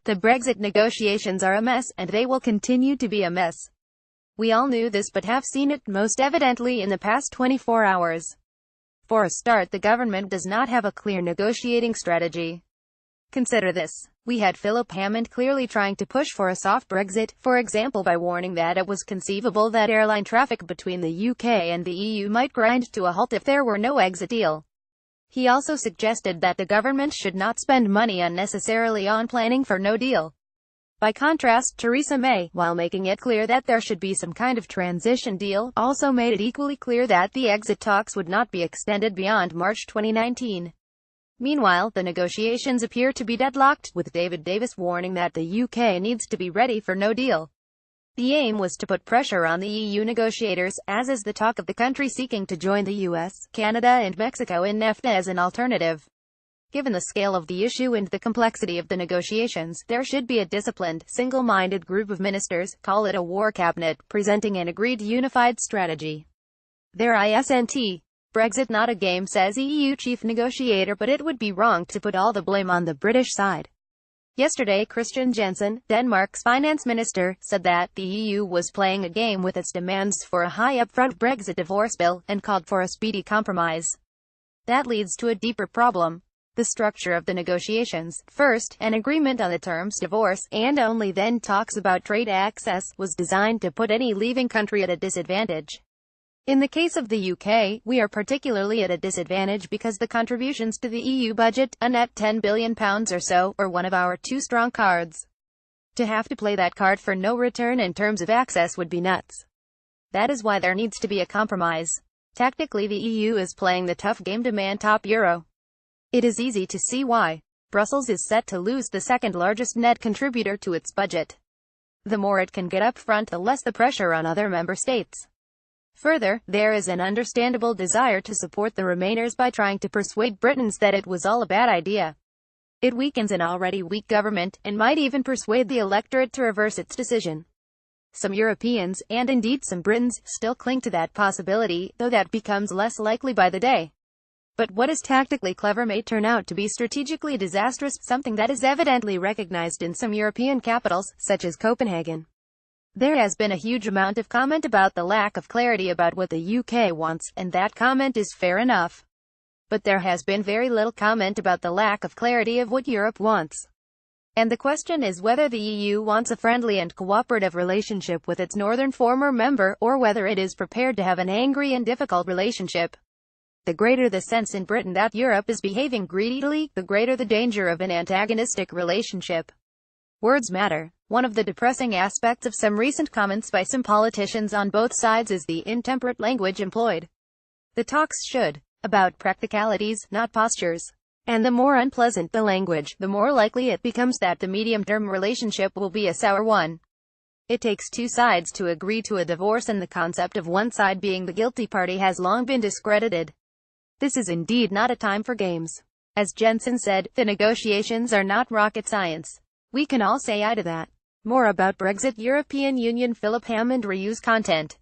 The Brexit negotiations are a mess, and they will continue to be a mess. We all knew this but have seen it most evidently in the past 24 hours. For a start, the government does not have a clear negotiating strategy. Consider this. We had Philip Hammond clearly trying to push for a soft Brexit, for example by warning that it was conceivable that airline traffic between the UK and the EU might grind to a halt if there were no exit deal. He also suggested that the government should not spend money unnecessarily on planning for no deal. By contrast, Theresa May, while making it clear that there should be some kind of transition deal, also made it equally clear that the exit talks would not be extended beyond March 2019. Meanwhile, the negotiations appear to be deadlocked, with David Davis warning that the UK needs to be ready for no deal. The aim was to put pressure on the EU negotiators, as is the talk of the country seeking to join the US, Canada and Mexico in NAFTA as an alternative. Given the scale of the issue and the complexity of the negotiations, there should be a disciplined, single-minded group of ministers, call it a war cabinet, presenting an agreed unified strategy. There isn't. Brexit not a game, says EU chief negotiator, but it would be wrong to put all the blame on the British side. Yesterday, Christian Jensen, Denmark's finance minister, said that the EU was playing a game with its demands for a high upfront Brexit divorce bill, and called for a speedy compromise. That leads to a deeper problem. The structure of the negotiations, first, an agreement on the terms divorce, and only then talks about trade access, was designed to put any leaving country at a disadvantage. In the case of the UK, we are particularly at a disadvantage because the contributions to the EU budget, a net £10 billion or so, are one of our two strong cards. To have to play that card for no return in terms of access would be nuts. That is why there needs to be a compromise. Tactically, the EU is playing the tough game to man top euro. It is easy to see why. Brussels is set to lose the second largest net contributor to its budget. The more it can get up front, the less the pressure on other member states. Further, there is an understandable desire to support the Remainers by trying to persuade Britons that it was all a bad idea. It weakens an already weak government, and might even persuade the electorate to reverse its decision. Some Europeans, and indeed some Britons, still cling to that possibility, though that becomes less likely by the day. But what is tactically clever may turn out to be strategically disastrous, something that is evidently recognized in some European capitals, such as Copenhagen. There has been a huge amount of comment about the lack of clarity about what the UK wants, and that comment is fair enough. But there has been very little comment about the lack of clarity of what Europe wants. And the question is whether the EU wants a friendly and cooperative relationship with its northern former member, or whether it is prepared to have an angry and difficult relationship. The greater the sense in Britain that Europe is behaving greedily, the greater the danger of an antagonistic relationship. Words matter. One of the depressing aspects of some recent comments by some politicians on both sides is the intemperate language employed. The talks should about practicalities, not postures. And the more unpleasant the language, the more likely it becomes that the medium-term relationship will be a sour one. It takes two sides to agree to a divorce, and the concept of one side being the guilty party has long been discredited. This is indeed not a time for games. As Jensen said, the negotiations are not rocket science. We can all say aye to that. More about Brexit. European Union. Philip Hammond reuse content.